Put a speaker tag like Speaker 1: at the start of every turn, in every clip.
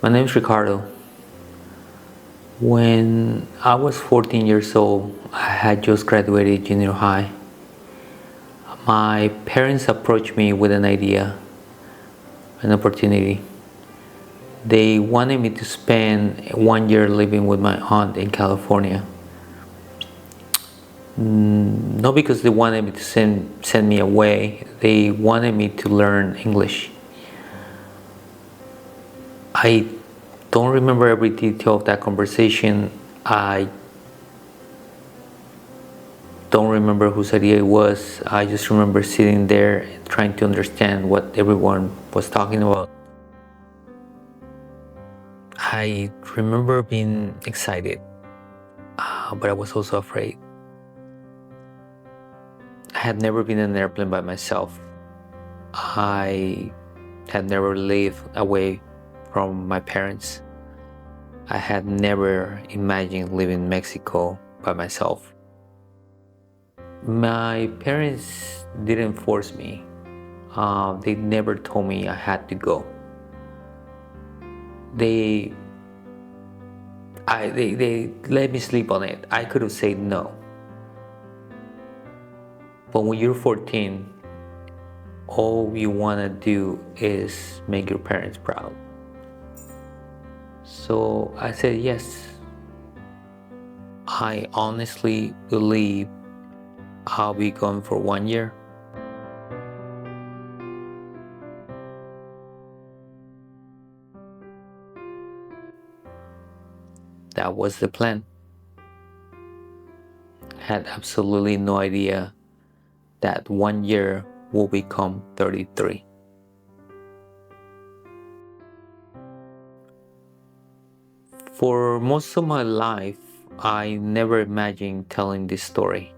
Speaker 1: My name is Ricardo. When I was 14 years old, I had just graduated junior high. My parents approached me with an idea, an opportunity. They wanted me to spend 1 year living with my aunt in California. Not because they wanted me to send me away, they wanted me to learn English. I don't remember every detail of that conversation. I don't remember whose idea it was. I just remember sitting there trying to understand what everyone was talking about. I remember being excited, but I was also afraid. I had never been in an airplane by myself. I had never lived away from my parents. I had never imagined living in Mexico by myself. My parents didn't force me. They never told me I had to go. They they let me sleep on it. I could have said no. But when you're 14, all you want to do is make your parents proud. So I said yes. I honestly believe I'll be gone for 1 year. That was the plan. Had absolutely no idea that 1 year will become 33. For most of my life, I never imagined telling this story.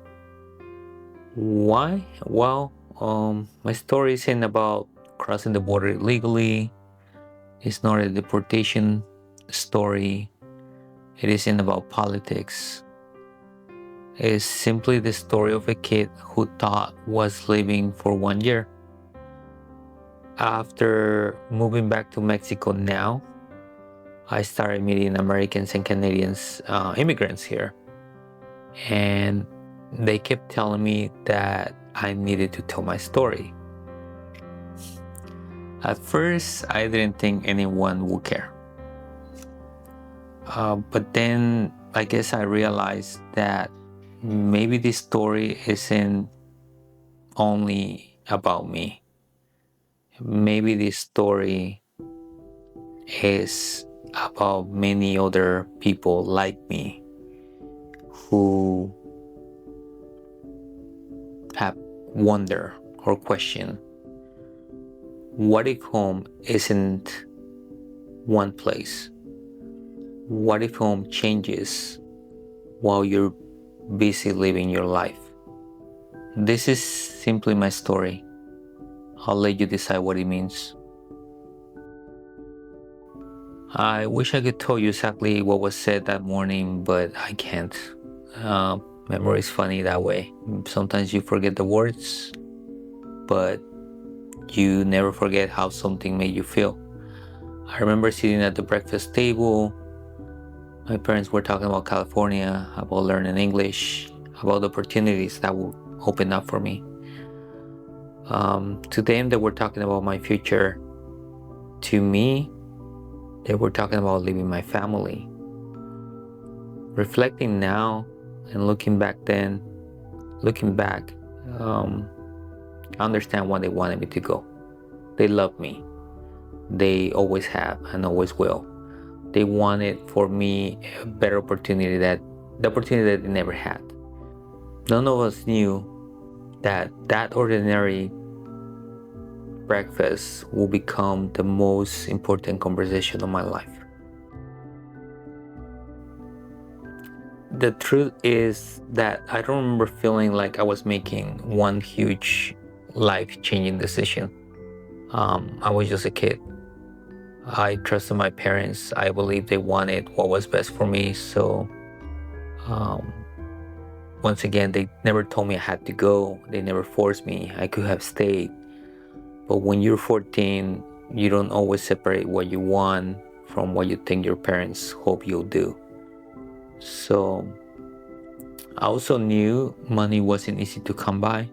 Speaker 1: Why? Well, my story isn't about crossing the border illegally. It's not a deportation story. It isn't about politics. It's simply the story of a kid who thought was living for 1 year. After moving back to Mexico now, I started meeting Americans and Canadians, immigrants here. And they kept telling me that I needed to tell my story. At first, I didn't think anyone would care. But then I guess I realized that maybe this story isn't only about me. Maybe this story is about many other people like me who have wonder or question, what if home isn't one place? What if home changes while you're busy living your life? This is simply my story. I'll let you decide what it means. I wish I could tell you exactly what was said that morning, but I can't. Memory is funny that way. Sometimes you forget the words, but you never forget how something made you feel. I remember sitting at the breakfast table. My parents were talking about California, about learning English, about the opportunities that will open up for me. To them, they were talking about my future. To me, they were talking about leaving my family. Reflecting now and looking back, I understand why they wanted me to go. They love me. They always have and always will. They wanted for me a better opportunity, the opportunity that they never had. None of us knew that ordinary breakfast will become the most important conversation of my life. The truth is that I don't remember feeling like I was making one huge life-changing decision. I was just a kid. I trusted my parents. I believed they wanted what was best for me. So um, once again, they never told me I had to go. They never forced me. I could have stayed. But when you're 14, you don't always separate what you want from what you think your parents hope you'll do. So I also knew money wasn't easy to come by.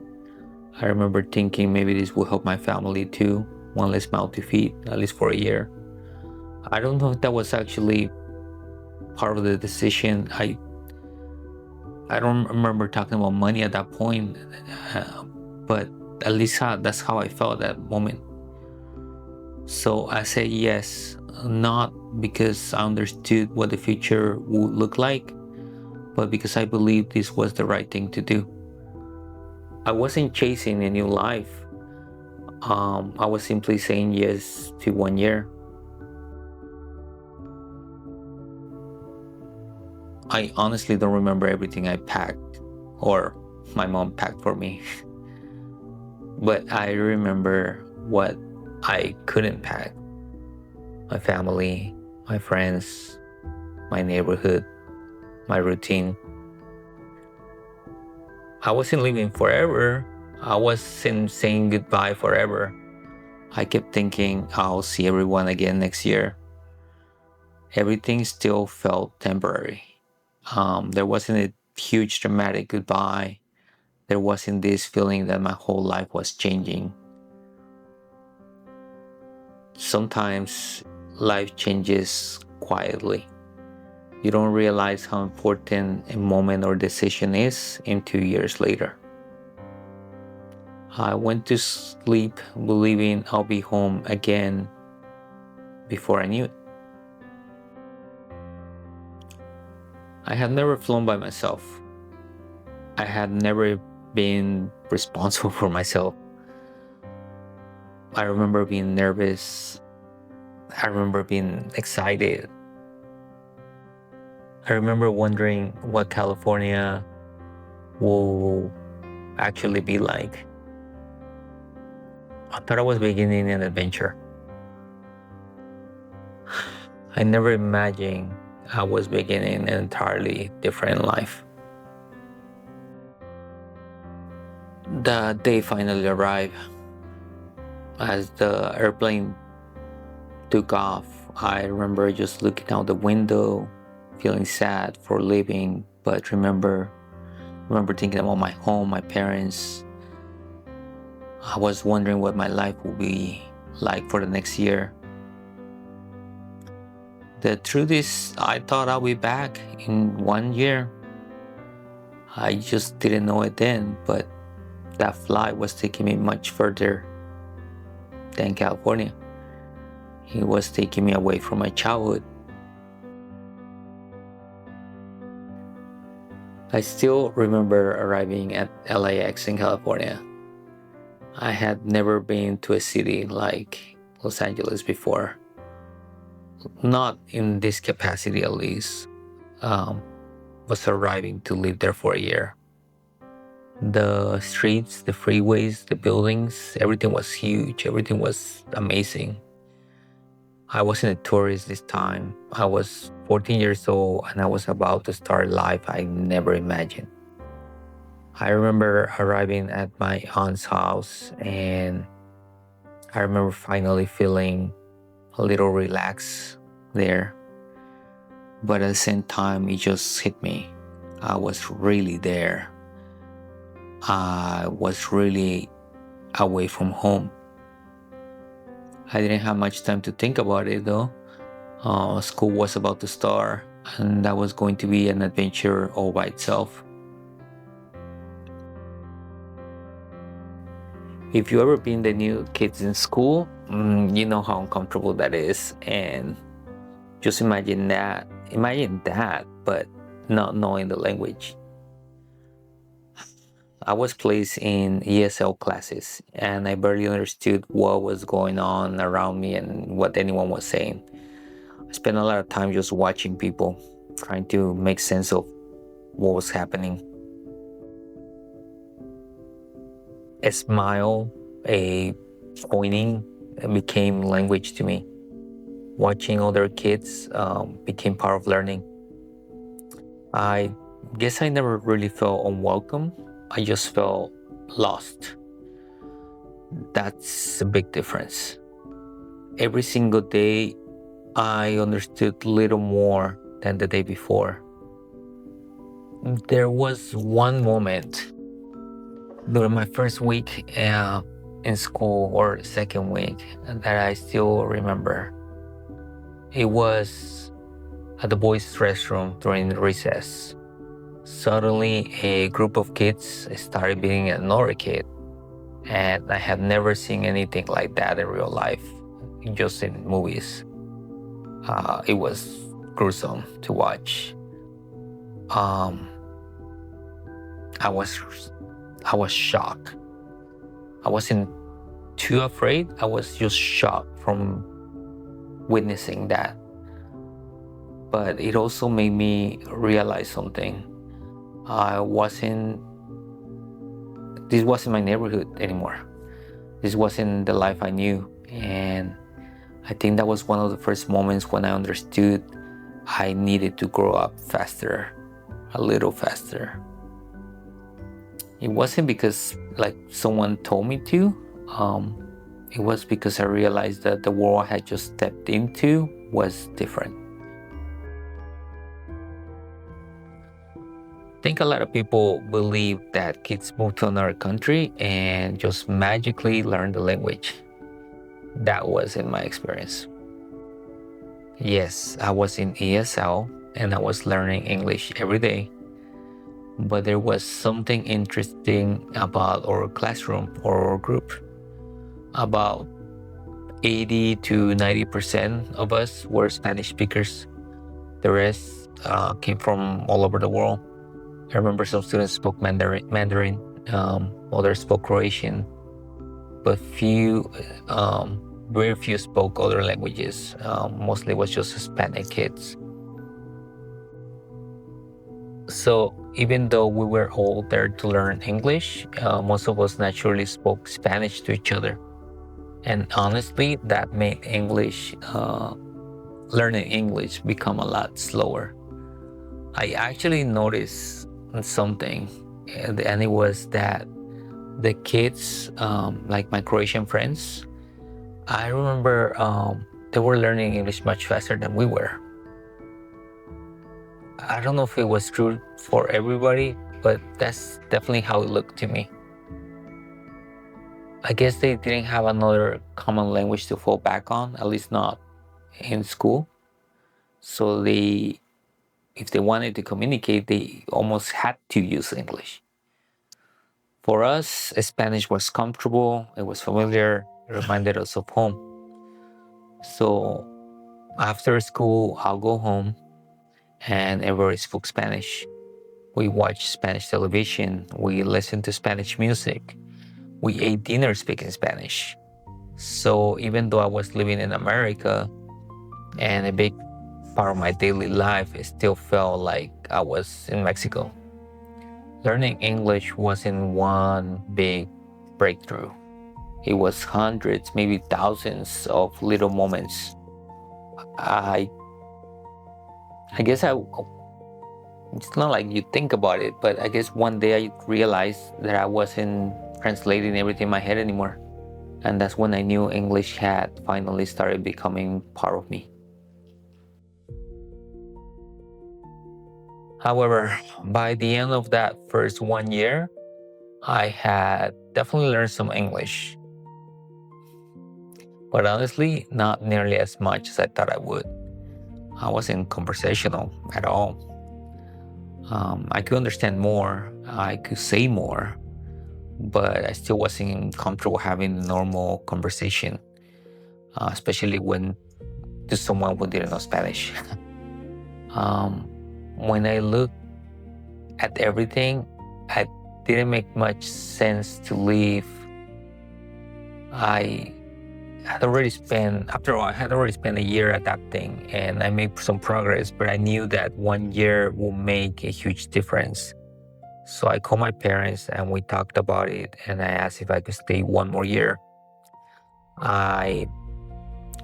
Speaker 1: I remember thinking maybe this will help my family too, one less mouth to feed, at least for a year. I don't know if that was actually part of the decision. I don't remember talking about money at that point, but at least that's how I felt at that moment. So I said yes, not because I understood what the future would look like, but because I believed this was the right thing to do. I wasn't chasing a new life. I was simply saying yes to 1 year. I honestly don't remember everything I packed or my mom packed for me, but I remember what I couldn't pack: my family, my friends, my neighborhood, my routine. I wasn't living forever. I wasn't saying goodbye forever. I kept thinking I'll see everyone again next year. Everything still felt temporary. There wasn't a huge dramatic goodbye. There wasn't this feeling that my whole life was changing. Sometimes life changes quietly. You don't realize how important a moment or decision is in 2 years later. I went to sleep believing I'll be home again before I knew it. I had never flown by myself. I had never been responsible for myself. I remember being nervous. I remember being excited. I remember wondering what California will actually be like. I thought I was beginning an adventure. I never imagined I was beginning an entirely different life. The day finally arrived. As the airplane took off, I remember just looking out the window, feeling sad for leaving, but remember thinking about my home, my parents. I was wondering what my life would be like for the next year. The truth is, I thought I'll be back in 1 year. I just didn't know it then, but that flight was taking me much further than California. It was taking me away from my childhood. I still remember arriving at LAX in California. I had never been to a city like Los Angeles before. Not in this capacity, at least. Was arriving to live there for a year. The streets, the freeways, the buildings, everything was huge. Everything was amazing. I wasn't a tourist this time. I was 14 years old and I was about to start life I never imagined. I remember arriving at my aunt's house and I remember finally feeling a little relaxed there. But at the same time, it just hit me. I was really there. I was really away from home. I didn't have much time to think about it though. School was about to start and that was going to be an adventure all by itself. If you ever been the new kids in school, you know how uncomfortable that is. And just imagine that, but not knowing the language. I was placed in ESL classes and I barely understood what was going on around me and what anyone was saying. I spent a lot of time just watching people, trying to make sense of what was happening. A smile, a pointing became language to me. Watching other kids became part of learning. I guess I never really felt unwelcome. I just felt lost. That's a big difference. Every single day, I understood little more than the day before. There was one moment during my first week in school, or second week, that I still remember. It was at the boys' restroom during recess. Suddenly, a group of kids started beating another kid, and I have never seen anything like that in real life, just in movies. It was gruesome to watch. Um, I was shocked. I wasn't too afraid. I was just shocked from witnessing that. But it also made me realize something. This wasn't my neighborhood anymore. This wasn't the life I knew. And I think that was one of the first moments when I understood I needed to grow up faster, a little faster. It wasn't because someone told me to. It was because I realized that the world I had just stepped into was different. I think a lot of people believe that kids move to another country and just magically learn the language. That wasn't my experience. Yes, I was in ESL and I was learning English every day. But there was something interesting about our classroom or our group. About 80 to 90% of us were Spanish speakers. The rest came from all over the world. I remember some students spoke Mandarin, others spoke Croatian, but very few spoke other languages. Mostly it was just Hispanic kids. So even though we were all there to learn English, most of us naturally spoke Spanish to each other. And honestly, that made learning English become a lot slower. I actually noticed something, and it was that the kids, like my Croatian friends, I remember they were learning English much faster than we were. I don't know if it was true for everybody, but that's definitely how it looked to me. I guess they didn't have another common language to fall back on, at least not in school. So if they wanted to communicate, they almost had to use English. For us, Spanish was comfortable, it was familiar, it reminded us of home. So after school, I'll go home and everybody spoke Spanish. We watched Spanish television, we listened to Spanish music, we ate dinner speaking Spanish. So even though I was living in America and a big part of my daily life, it still felt like I was in Mexico. Learning English wasn't one big breakthrough. It was hundreds, maybe thousands of little moments. I guess it's not like you think about it, but I guess one day I realized that I wasn't translating everything in my head anymore. And that's when I knew English had finally started becoming part of me. However, by the end of that first 1 year, I had definitely learned some English. But honestly, not nearly as much as I thought I would. I wasn't conversational at all. I could understand more, I could say more, but I still wasn't comfortable having a normal conversation, especially when to someone who didn't know Spanish. When I look at everything, it didn't make much sense to leave. I had already spent a year adapting, and I made some progress, but I knew that 1 year will make a huge difference. So I called my parents and we talked about it, and I asked if I could stay 1 more year. I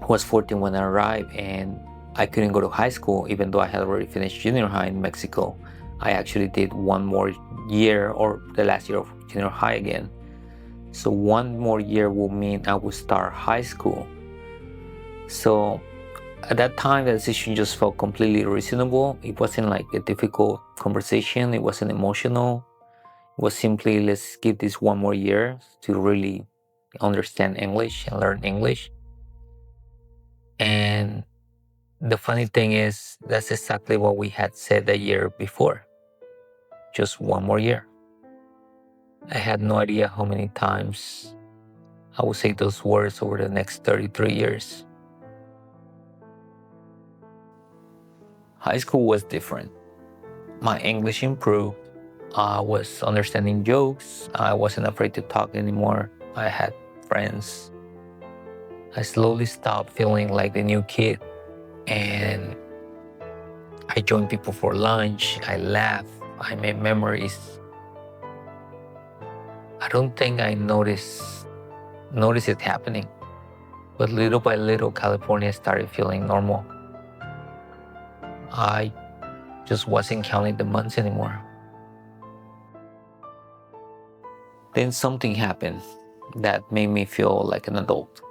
Speaker 1: was 14 when I arrived, and I couldn't go to high school even though I had already finished junior high in Mexico. I actually did 1 more year, or the last year of junior high again. So 1 more year will mean I will start high school. So At that time, the decision just felt completely reasonable. It wasn't like a difficult conversation. It wasn't emotional. It was simply, let's give this one more year to really understand English and learn English. And the funny thing is, that's exactly what we had said the year before. Just one more year. I had no idea how many times I would say those words over the next 33 years. High school was different. My English improved. I was understanding jokes. I wasn't afraid to talk anymore. I had friends. I slowly stopped feeling like the new kid. And I joined people for lunch. I laughed. I made memories. I don't think I noticed it happening. But little by little, California started feeling normal. I just wasn't counting the months anymore. Then something happened that made me feel like an adult.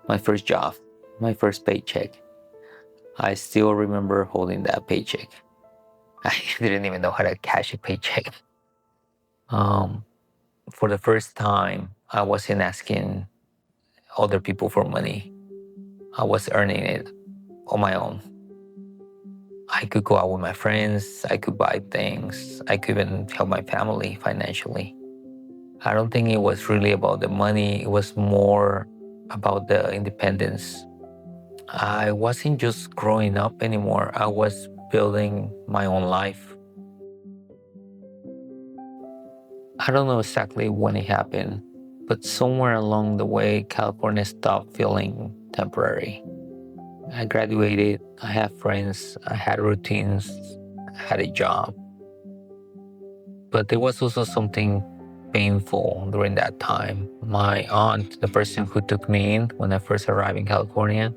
Speaker 1: My first job, my first paycheck. I still remember holding that paycheck. I didn't even know how to cash a paycheck. Um, for the first time, I wasn't asking other people for money. I was earning it on my own. I could go out with my friends. I could buy things. I could even help my family financially. I don't think it was really about the money. It was more about the independence. I wasn't just growing up anymore. I was building my own life. I don't know exactly when it happened, but somewhere along the way, California stopped feeling temporary. I graduated, I had friends, I had routines, I had a job. But there was also something painful during that time. My aunt, the person who took me in when I first arrived in California,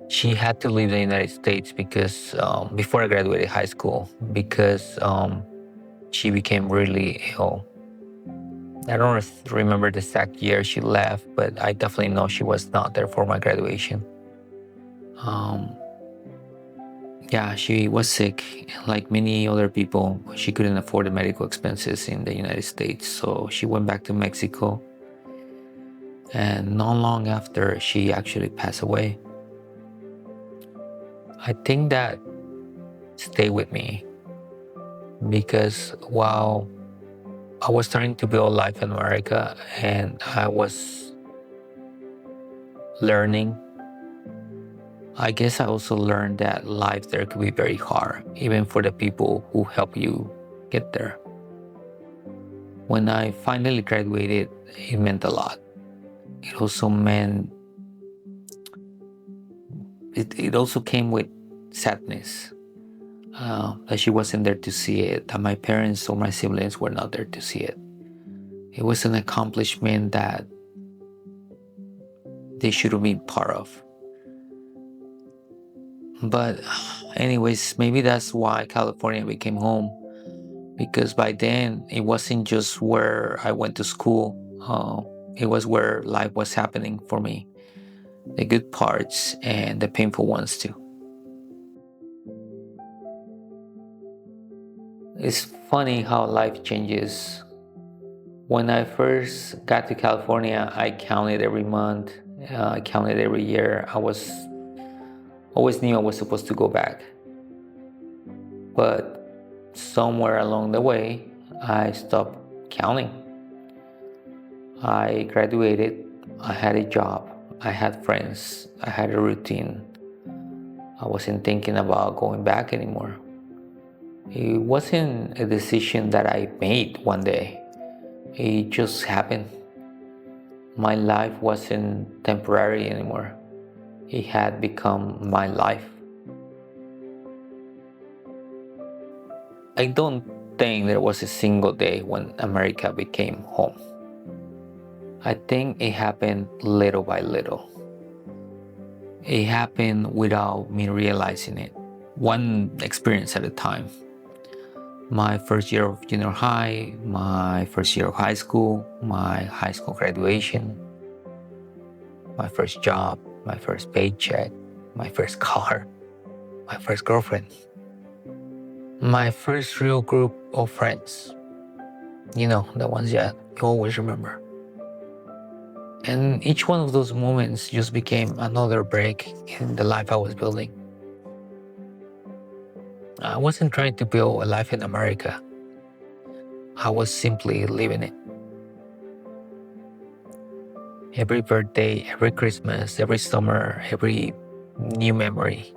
Speaker 1: she had to leave the United States because before I graduated high school, because she became really ill. I don't remember the exact year she left, but I definitely know she was not there for my graduation. Um, yeah, she was sick. Like many other people, she couldn't afford the medical expenses in the United States, so she went back to Mexico. And not long after, she actually passed away. I think that stayed with me because while I was starting to build life in America and I was learning, I guess I also learned that life there could be very hard, even for the people who help you get there. When I finally graduated, it meant a lot. It also meant, it also came with sadness that she wasn't there to see it, that my parents or my siblings were not there to see it. It was an accomplishment that they should have been part of. But, anyways, maybe that's why California became home, because by then it wasn't just where I went to school, it was where life was happening for me, the good parts and the painful ones too. It's funny how life changes. When I first got to California, I counted every month, I counted every year. I was always knew I was supposed to go back. But somewhere along the way, I stopped counting. I graduated, I had a job, I had friends, I had a routine. I wasn't thinking about going back anymore. It wasn't a decision that I made one day. It just happened. My life wasn't temporary anymore. It had become my life. I don't think there was a single day when America became home. I think it happened little by little. It happened without me realizing it, one experience at a time. My first year of junior high, my first year of high school, my high school graduation, my first job, my first paycheck, my first car, my first girlfriend, my first real group of friends. You know, the ones that you always remember. And each one of those moments just became another break in the life I was building. I wasn't trying to build a life in America. I was simply living it. Every birthday, every Christmas, every summer, every new memory,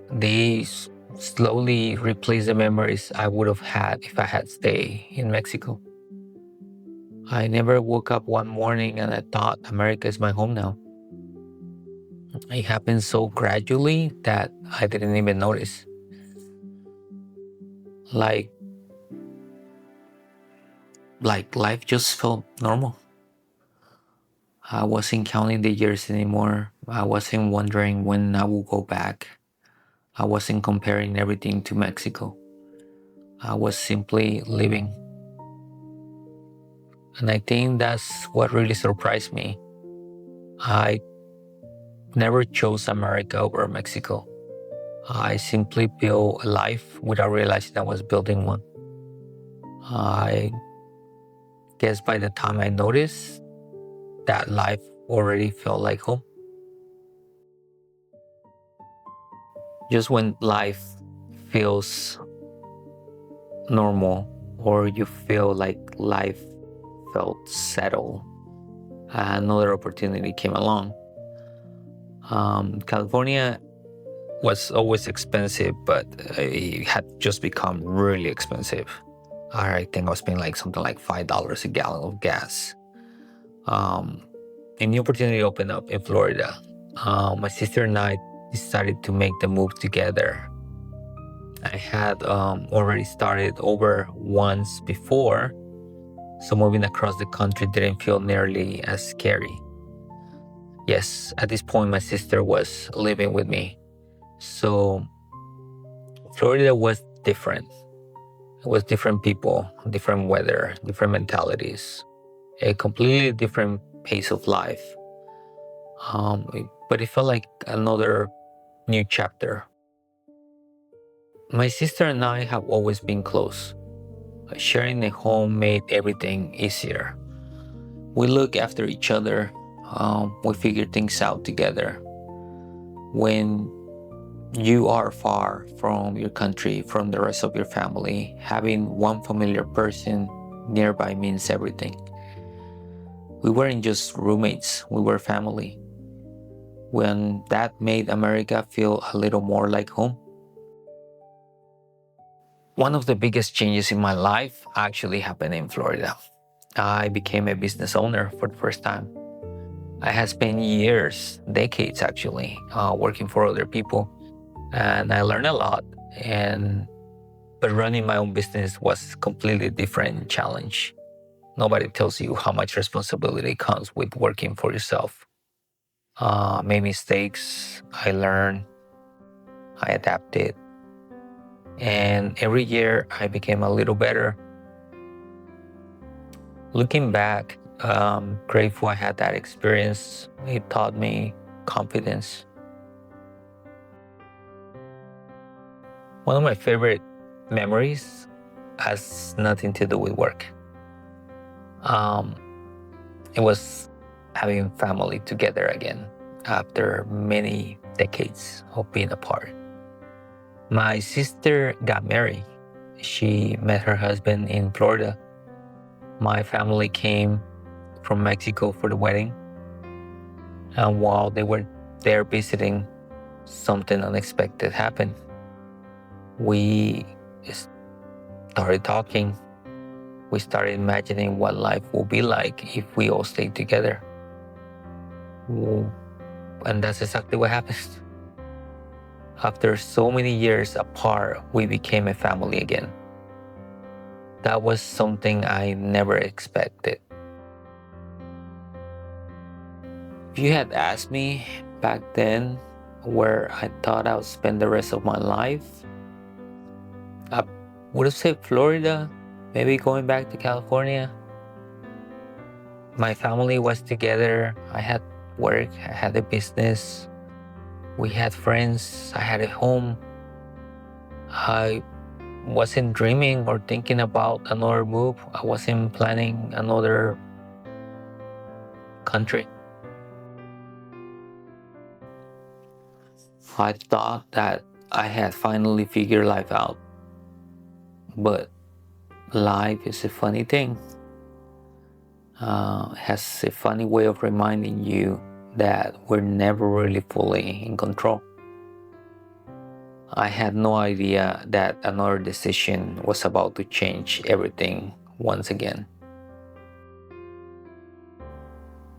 Speaker 1: they slowly replace the memories I would have had if I had stayed in Mexico. I never woke up one morning and I thought America is my home now. It happened so gradually that I didn't even notice. Like life just felt normal. I wasn't counting the years anymore. I wasn't wondering when I will go back. I wasn't comparing everything to Mexico. I was simply living. And I think that's what really surprised me. I never chose America over Mexico. I simply built a life without realizing I was building one. I guess by the time I noticed, that life already felt like home. Just when life feels normal or you feel like life felt settled, another opportunity came along. California was always expensive, but it had just become really expensive. I think I was paying like something like $5 a gallon of gas. A new opportunity opened up in Florida. My sister and I decided to make the move together. I had already started over once before, so moving across the country didn't feel nearly as scary. Yes, at this point, my sister was living with me. So Florida was different. It was different people, different weather, different mentalities, a completely different pace of life. But it felt like another new chapter. My sister and I have always been close. Sharing a home made everything easier. We look after each other. We figure things out together. When you are far from your country, from the rest of your family, having one familiar person nearby means everything. We weren't just roommates, we were family. When that made America feel a little more like home. One of the biggest changes in my life actually happened in Florida. I became a business owner for the first time. I had spent years, decades actually, working for other people, and I learned a lot. But running my own business was a completely different challenge. Nobody tells you how much responsibility comes with working for yourself. Made mistakes, I learned, I adapted, and every year I became a little better. Looking back, grateful I had that experience. It taught me confidence. One of my favorite memories has nothing to do with work. It was having family together again after many decades of being apart. My sister got married. She met her husband in Florida. My family came from Mexico for the wedding. And while they were there visiting, something unexpected happened. We started talking. We started imagining what life would be like if we all stayed together. And that's exactly what happened. After so many years apart, we became a family again. That was something I never expected. If you had asked me back then where I thought I would spend the rest of my life, I would have said Florida, maybe going back to California. My family was together. I had work, I had a business. We had friends. I had a home. I wasn't dreaming or thinking about another move. I wasn't planning another country. I thought that I had finally figured life out. But life is a funny thing. Has a funny way of reminding you that we're never really fully in control. I had no idea that another decision was about to change everything once again.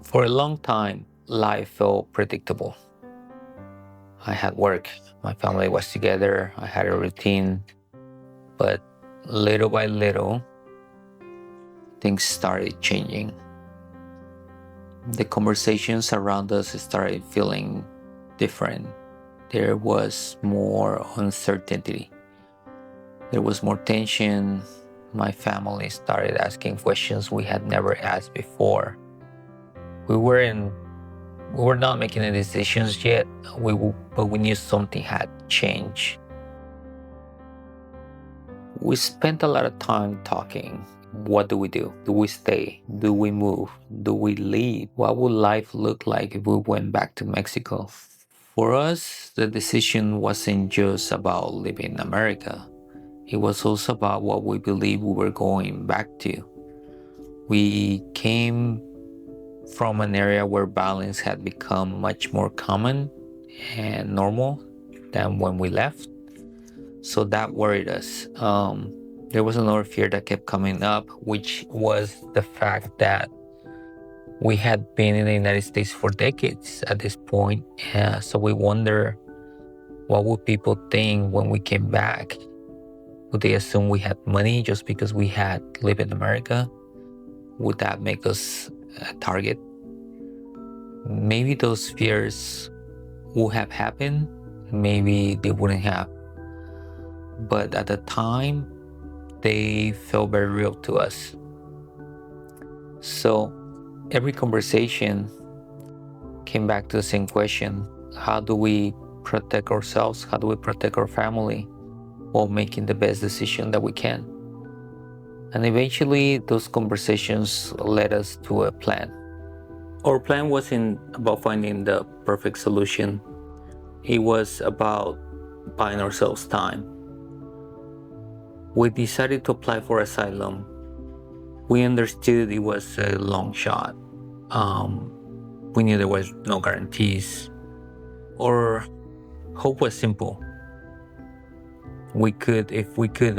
Speaker 1: For a long time, life felt predictable. I had work, my family was together, I had a routine, but little by little, things started changing. The conversations around us started feeling different. There was more uncertainty. There was more tension. My family started asking questions we had never asked before. We weren't we were not making any decisions yet, but we knew something had changed. We spent a lot of time talking. What do we do? Do we stay? Do we move? Do we leave? What would life look like if we went back to Mexico? For us, the decision wasn't just about living in America. It was also about what we believed we were going back to. We came from an area where violence had become much more common and normal than when we left. So that worried us. There was another fear that kept coming up, which was the fact that we had been in the United States for decades at this point. So we wonder, what would people think when we came back? Would they assume we had money just because we had lived in America? Would that make us a target? Maybe those fears would have happened. Maybe they wouldn't have. But at the time, they felt very real to us. So every conversation came back to the same question: how do we protect ourselves? How do we protect our family while making the best decision that we can? And eventually, those conversations led us to a plan. Our plan wasn't about finding the perfect solution. It was about buying ourselves time. We decided to apply for asylum. We understood it was a long shot. We knew there was no guarantees. Our hope was simple. If we could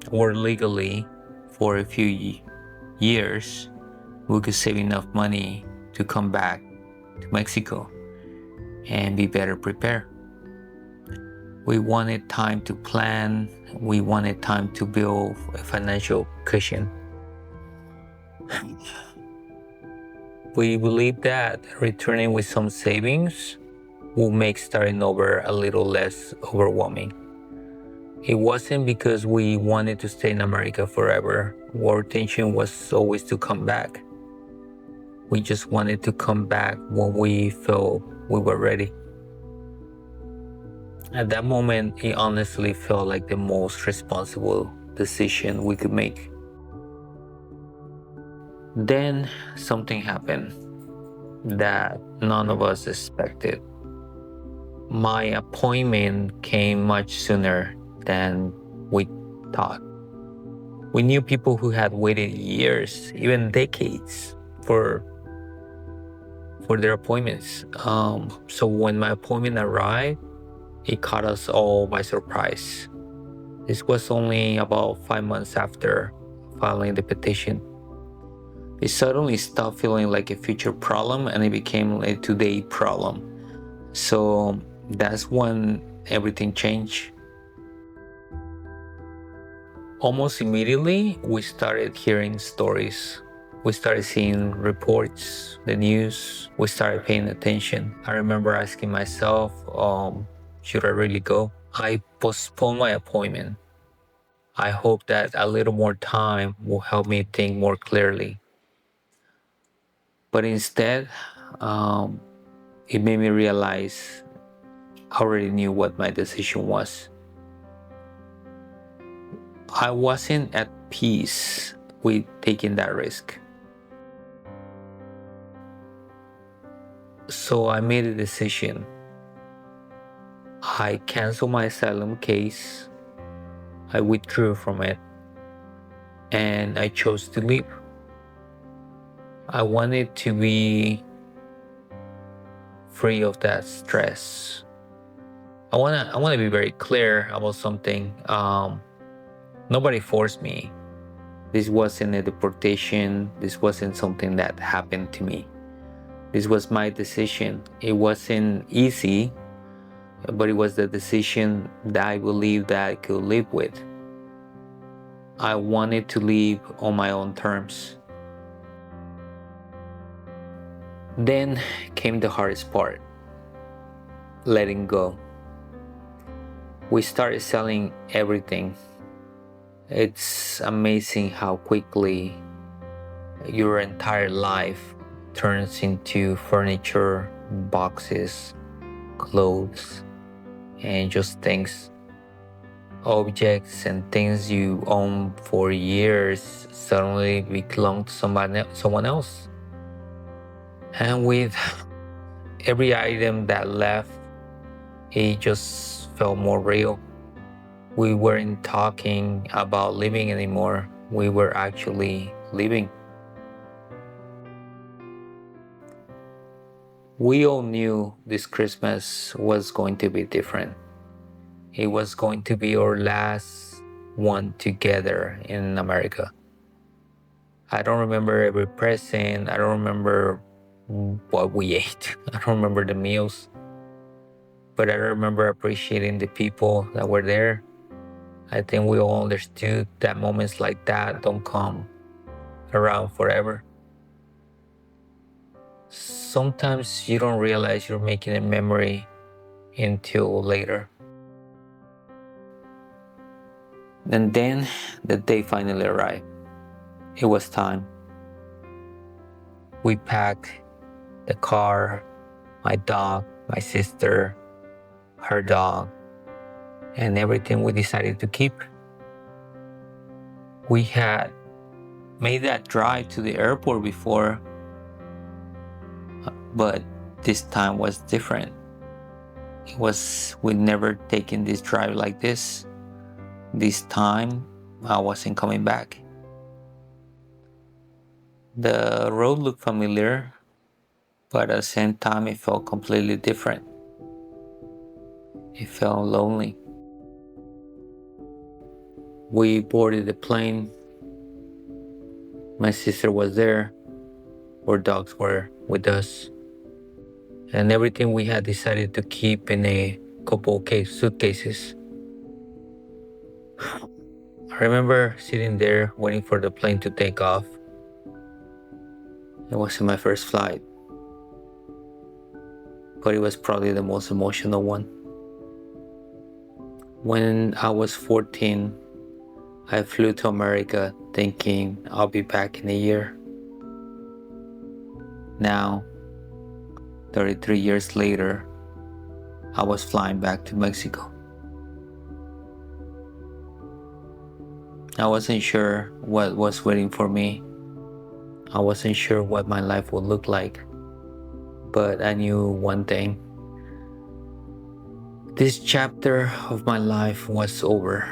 Speaker 1: work legally for a few years, we could save enough money to come back to Mexico and be better prepared. We wanted time to plan. We wanted time to build a financial cushion. We believed that returning with some savings will make starting over a little less overwhelming. It wasn't because we wanted to stay in America forever. Our intention was always to come back. We just wanted to come back when we felt we were ready. At that moment, it honestly felt like the most responsible decision we could make. Then something happened that none of us expected. My appointment came much sooner than we thought. We knew people who had waited years, even decades, for their appointments. So when my appointment arrived, it caught us all by surprise. This was only about 5 months after filing the petition. It suddenly stopped feeling like a future problem and it became a today problem. So that's when everything changed. Almost immediately, we started hearing stories. We started seeing reports, the news. We started paying attention. I remember asking myself, should I really go? I postponed my appointment. I hope that a little more time will help me think more clearly. But instead, it made me realize I already knew what my decision was. I wasn't at peace with taking that risk. So I made a decision. I canceled my asylum case. I withdrew from it. And I chose to leave. I wanted to be free of that stress. I wanna be very clear about something. Nobody forced me. This wasn't a deportation. This wasn't something that happened to me. This was my decision. It wasn't easy, but it was the decision that I believed that I could live with. I wanted to live on my own terms. Then came the hardest part, letting go. We started selling everything. It's amazing how quickly your entire life turns into furniture, boxes, clothes, and just things. Objects and things you own for years suddenly belong to someone else. And with every item that left, it just felt more real. We weren't talking about living anymore. We were actually living. We all knew this Christmas was going to be different. It was going to be our last one together in America. I don't remember every present. I don't remember what we ate. I don't remember the meals. But I remember appreciating the people that were there. I think we all understood that moments like that don't come around forever. Sometimes you don't realize you're making a memory until later. And then the day finally arrived. It was time. We packed the car, my dog, my sister, her dog, and everything we decided to keep. We had made that drive to the airport before, but this time was different. We'd never taken this drive like this. This time, I wasn't coming back. The road looked familiar, but at the same time, it felt completely different. It felt lonely. We boarded the plane. My sister was there. Our dogs were with us. And everything we had decided to keep in a couple suitcases. I remember sitting there waiting for the plane to take off. It wasn't my first flight, but it was probably the most emotional one. When I was 14, I flew to America thinking I'll be back in a year. Now, 33 years later, I was flying back to Mexico. I wasn't sure what was waiting for me. I wasn't sure what my life would look like. But I knew one thing. This chapter of my life was over.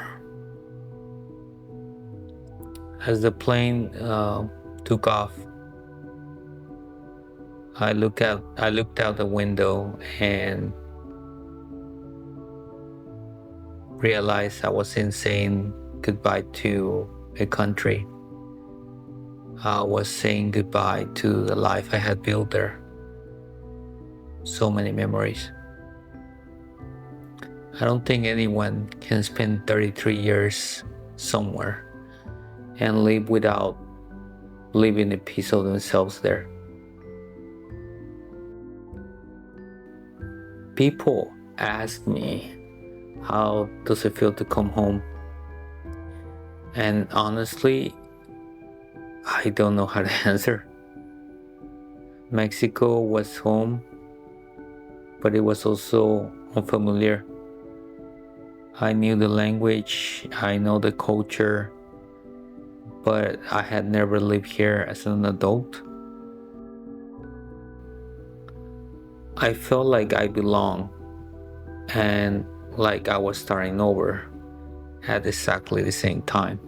Speaker 1: As the plane took off, I looked out the window and realized I wasn't saying goodbye to a country. I was saying goodbye to the life I had built there. So many memories. I don't think anyone can spend 33 years somewhere and live without living a piece of themselves there. People ask me, how does it feel to come home? And honestly, I don't know how to answer. Mexico was home, but it was also unfamiliar. I knew the language, I know the culture, but I had never lived here as an adult. I felt like I belonged and like I was starting over at exactly the same time.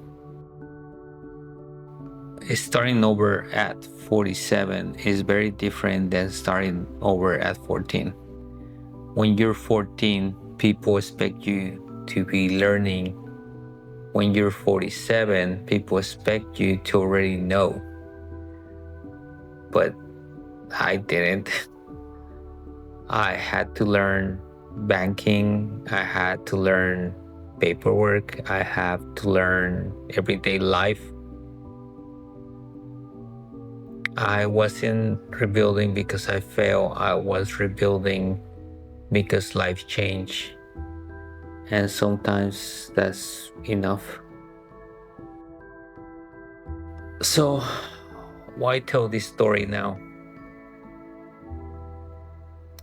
Speaker 1: Starting over at 47 is very different than starting over at 14. When you're 14, people expect you to be learning. When you're 47, people expect you to already know. But I didn't. I had to learn banking. I had to learn paperwork. I have to learn everyday life. I wasn't rebuilding because I failed. I was rebuilding because life changed. And sometimes that's enough. So, why tell this story now?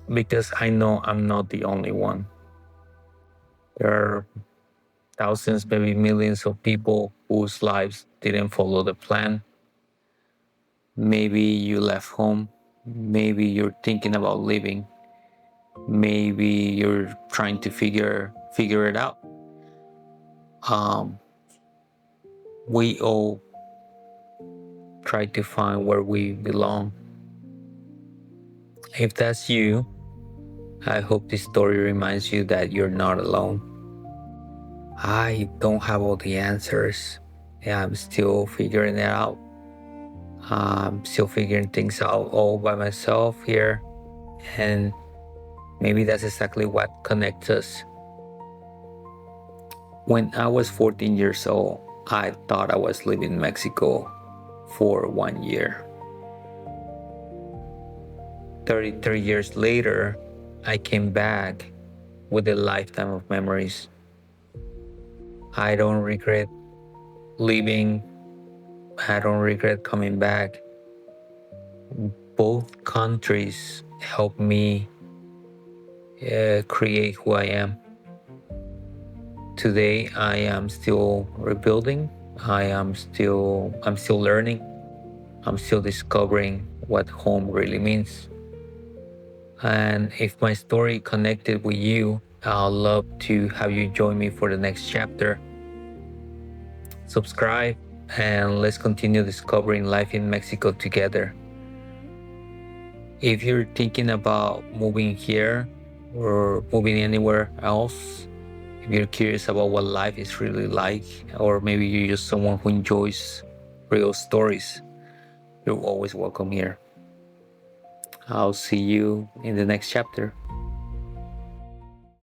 Speaker 1: Because I know I'm not the only one. There are thousands, maybe millions of people whose lives didn't follow the plan. Maybe you left home. Maybe you're thinking about leaving. Maybe you're trying to figure it out. Um, we all try to find where we belong. If that's you, I hope this story reminds you that you're not alone. I don't have all the answers. I'm still figuring it out. I'm still figuring things out all by myself here. And maybe that's exactly what connects us. When I was 14 years old, I thought I was leaving Mexico for 1 year. 33 years later, I came back with a lifetime of memories. I don't regret leaving. I don't regret coming back. Both countries helped me create who I am. Today, I am still rebuilding. I'm still learning. I'm still discovering what home really means. And if my story connected with you, I'll love to have you join me for the next chapter. Subscribe and let's continue discovering life in Mexico together. If you're thinking about moving here or moving anywhere else, if you're curious about what life is really like, or maybe you're just someone who enjoys real stories, you're always welcome here. I'll see you in the next chapter.